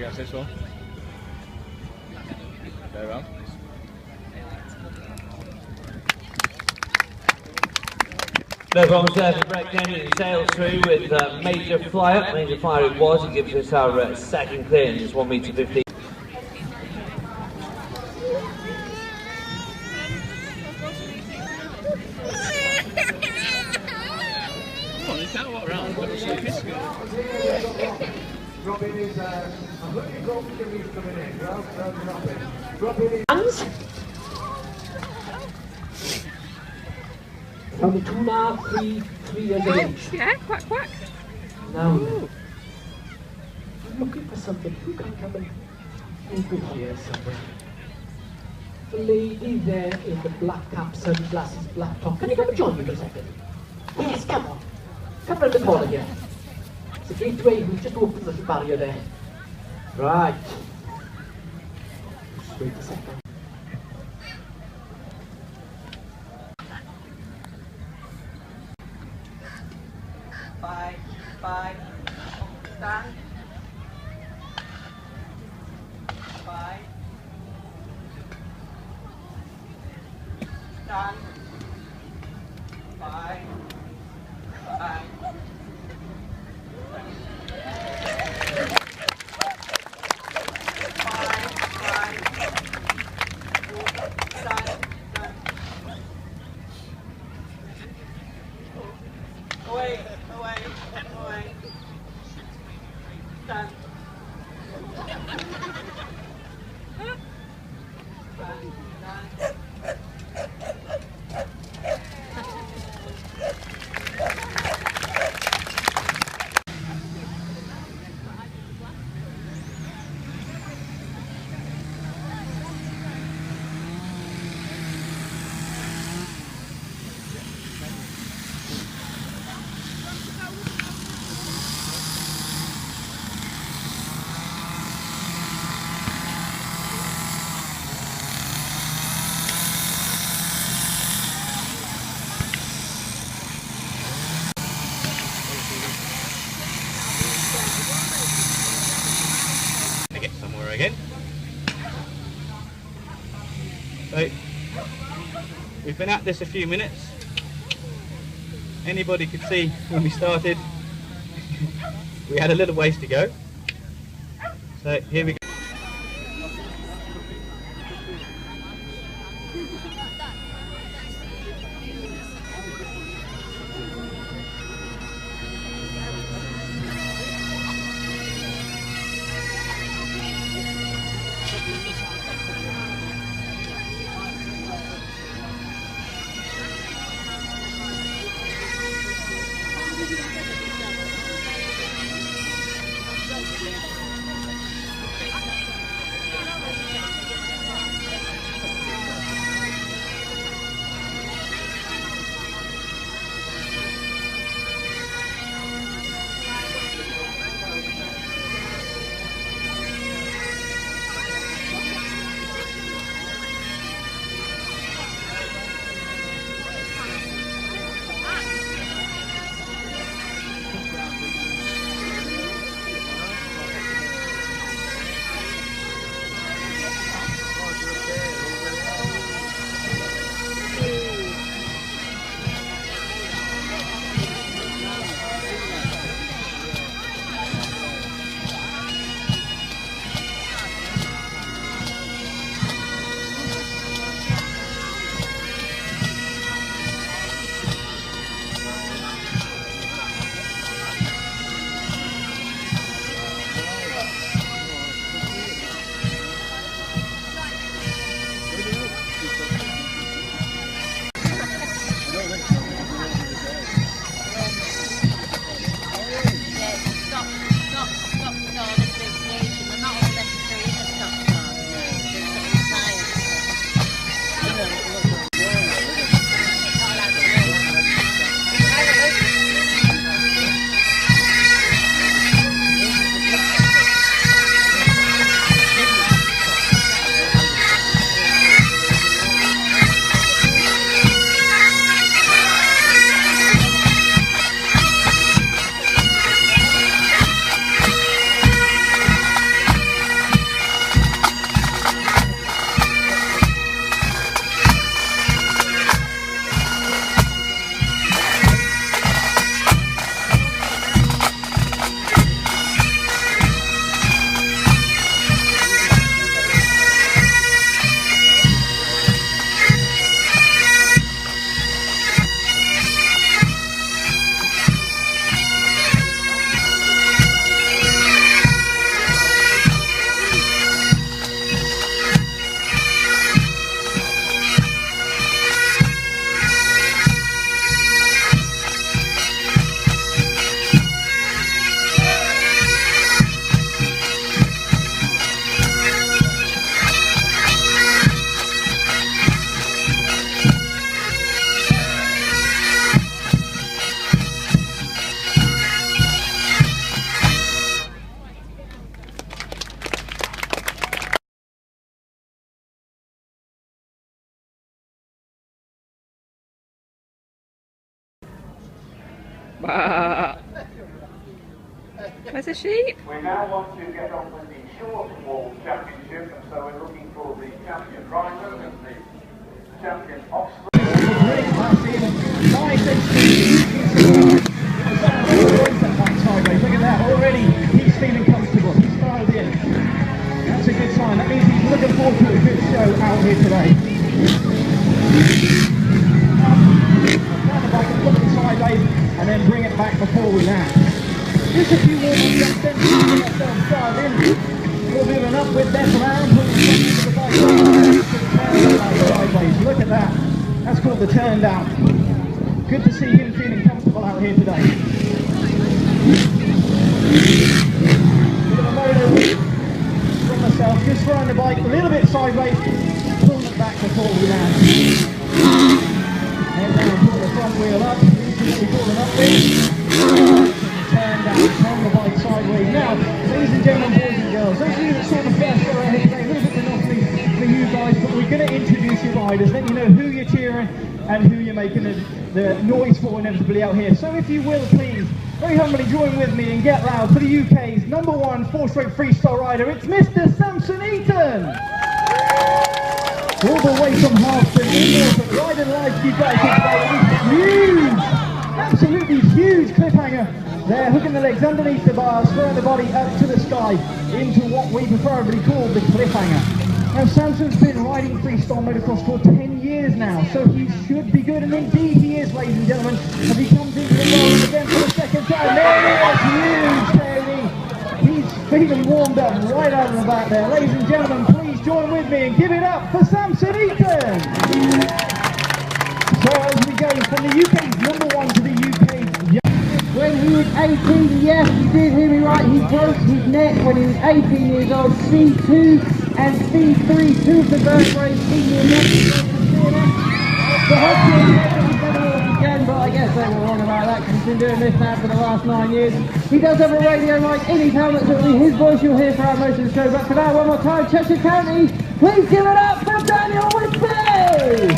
against this one. Go around. No problems there for Brett Kennedy. He sails through with Major Flyer. Major Flyer it was. He gives us our second clearance. It's 1 metre 15. Come on, you can't walk around. Little sleepies. Robin is a lucky drop to be coming in. Well done, Robin. Robin is... From 2.5, 3 years of age. Yeah, quack quack. Now, I'm looking for something. Who can come in over here somewhere? The lady there in the black cap, sunglasses, black top. Can you come and join me for a second? Yes, come on. Come round the corner here. It's a gateway. We've just opened the little barrier there. Right. Just wait a second. Five, stand. 5, stand. 5, 5. Away. Stand. Get somewhere again. So, we've been at this a few minutes. Anybody could see when we started, we had a little ways to go. So here we go. Where's the sheep? We now want to get on with the short wall championship, and so we're looking for the champion rider and the champion Oxford. Look at that, already he's feeling comfortable, he's dialed in. That's a good sign, that means he's looking forward to a good show out here today. Down the bike and put it sideways and then bring it back before we land. Just a few more jumps, then we get ourselves dialed in. A little bit of an upward left around, put the front into the bike sideways. Look at that, that's called the turn down. Good to see him feeling comfortable out here today. Bit of a motor from myself, just throwing the bike a little bit sideways, pulling it back before we land. Head down, pull the front wheel up, we call an upwind. Turn down, turn the bike sideways. Now, ladies and gentlemen, boys and girls, those of you that saw the first show out here today, a little bit monopoly for you guys, but we're going to introduce your riders, let you know who you're cheering and who you're making the noise for inevitably out here. So if you will, please, very humbly join with me and get loud for the UK's #1 four-stroke freestyle rider. It's Mr. Samson Eaton! All the way from Halston, riding live to you guys today. Huge! Absolutely huge cliffhanger. There, hooking the legs underneath the bars, throwing the body up to the sky into what we preferably call the cliffhanger. Now, Samson's been riding freestyle motocross for 10 years now, so he should be good, and indeed he is, ladies and gentlemen, as he comes into the roll again for the second time. There he is, huge, there he's feeling warmed up right out of the back there. Ladies and gentlemen, please join with me and give it up for Samson Eaton! So as we go from the UK's #1 to the UK's When he was 18, yes, you did hear me right, he broke his neck when he was 18 years old. C2 and C3, two of the vertebrae, senior neck. The hospital said he's going to walk again, but I guess they were wrong about that because he's been doing this now for the last 9 years. He does have a radio mic in his helmet, so it'll be his voice you'll hear throughout most of the show. But for now, one more time, Cheshire County, please give it up for Daniel Whitby!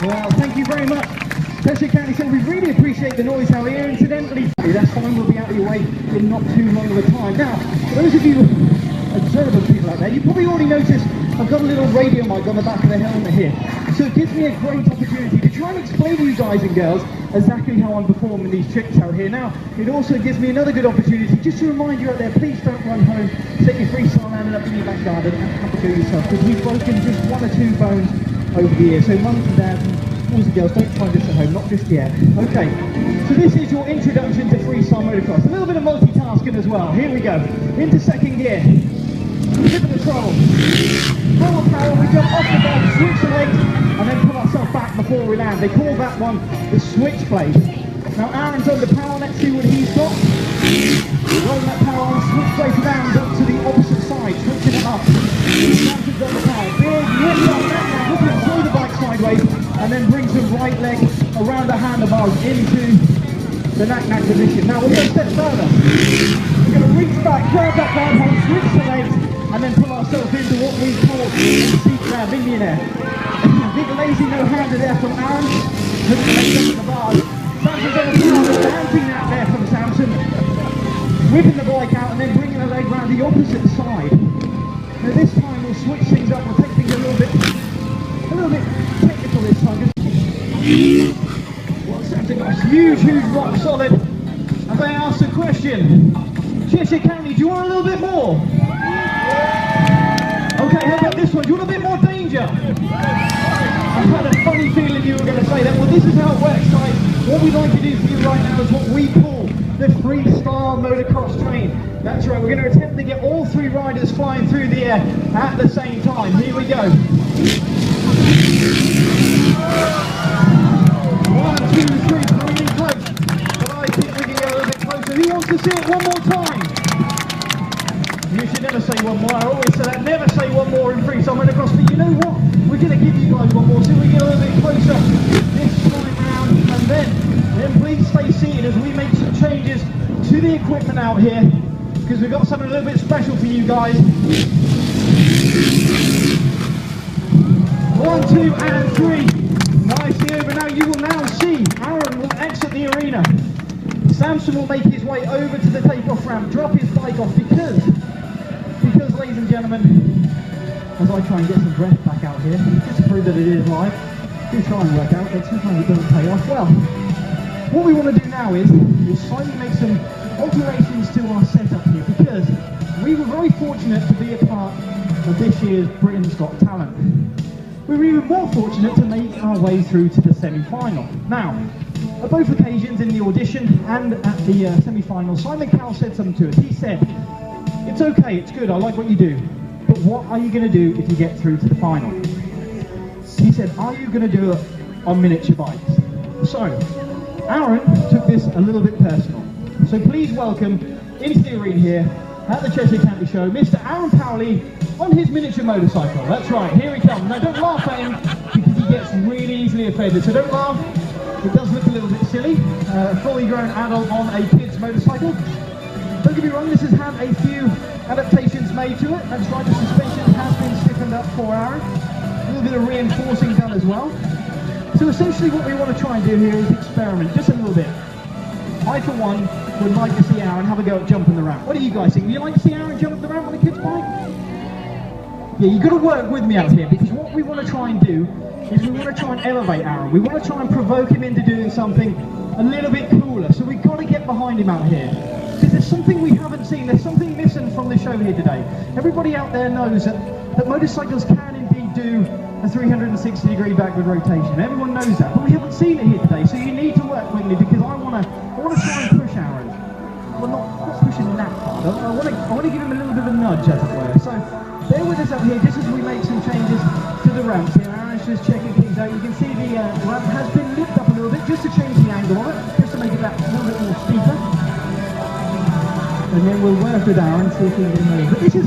Well, thank you very much, Cheshire County. So we really appreciate the noise out here. Incidentally, that's fine, we'll be out of your way in not too long of a time. Now, for those of you observant people out there, you probably already noticed I've got a little radio mic on the back of the helmet here. So it gives me a great opportunity to try and explain to you guys and girls exactly how I'm performing these tricks out here. Now, it also gives me another good opportunity just to remind you out there, please don't run home, set your freestyle landing up in your back garden and have a go yourself, because we've broken just 1 or 2 bones over the years. So mums and dads and boys and girls, don't try this at home, not just yet. Okay, so this is your introduction to freestyle motocross. A little bit of multitasking as well. Here we go. Into second gear. Tip of the throttle. Full power, we jump off the bike, switch the legs, and then pull ourselves back before we land. They call that one the switch plate. Now Aaron's under power, let's see what he's got. Rolling that power on, switch plate around up to the opposite side, switching it up. Samson's under power. Big lift up that now, looking to throw the bike sideways, and then brings the right leg around the handlebars into the knack-knack position. Now we're going to step further. We're going to reach back, grab that down hold, switch the legs, and then pull ourselves into what we call a seat grab millionaire. Big lazy no-hander there from Aaron. Putting the legs up to the bars. Samson's on the power, bouncing out there from Samson. Whipping the bike out and then bringing the leg round the opposite side. Now this time we'll switch things up, we'll take things a little bit technical this time. Well, Samson got huge, rock solid. As I asked the question, Cheshire County, do you want a little bit more? Okay, how about this one? Do you want a bit more danger? I had a funny feeling you were going to say that. Well, this is how it works, guys. What we'd like to do for you right now is what we call the freestyle motocross train. That's right, we're going to attempt to get all 3 riders flying through the air at the same time. Here we go. 1, 2, 3, pretty close. But I think we can get a little bit closer. Who wants to see it one more time? You should never say one more. I always say that. Never say one more in freestyle motocross. But you know what? We're going to give you guys one more so we get a little bit closer this time round. And then please stay seated as we make some changes to the equipment out here, because we've got something a little bit special for you guys. 1, 2, and 3. Nicely over. Now you will now see Aaron will exit the arena. Sebastian will make his way over to the takeoff ramp, drop his bike off because, ladies and gentlemen, as I try and get some breath back out here, just to prove that it is live, do try and work out, but sometimes it doesn't pay off. Well, what we want to do now is slightly make some alterations to our setup here, because we were very fortunate to be a part of this year's Britain's Got Talent. We were even more fortunate to make our way through to the semi-final. Now, at both occasions in the audition and at the semi-final, Simon Cowell said something to us. He said, "It's okay, it's good, I like what you do, but what are you going to do if you get through to the final?" He said, "Are you going to do it on miniature bikes?" So, Aaron took this a little bit personal. So please welcome into the arena here at the Cheshire County Show, Mr. Aaron Powley on his miniature motorcycle. That's right, here he comes. Now don't laugh at him because he gets really easily offended. So don't laugh, it does look a little bit silly. Fully grown adult on a kid's motorcycle. Don't get me wrong, this has had a few adaptations made to it. That's right, the suspension has been stiffened up for Aaron. A little bit of reinforcing done as well. So essentially what we want to try and do here is experiment just a little bit. I, for one, would like to see Aaron have a go at jumping the ramp. What do you guys think? Would you like to see Aaron jump the ramp on a kid's bike? Yeah, you've got to work with me out here, because what we want to try and do is we want to try and elevate Aaron. We want to try and provoke him into doing something a little bit cooler. So we've got to get behind him out here, because there's something we haven't seen. There's something missing from the show here today. Everybody out there knows that motorcycles can indeed do a 360-degree backward rotation. Everyone knows that, but we haven't seen it here today. So you need to work with me, because I want to try and push Aaron. Well, not pushing that hard. I want to give him a little bit of a nudge, as it were. So bear with us up here just as we make some changes to the ramps here. Aaron's just checking things out. You can see the ramp has been lifted up a little bit just to change the angle of it, just to make it that little bit more steeper. And then we'll work with Aaron, see if we can get him over. But this is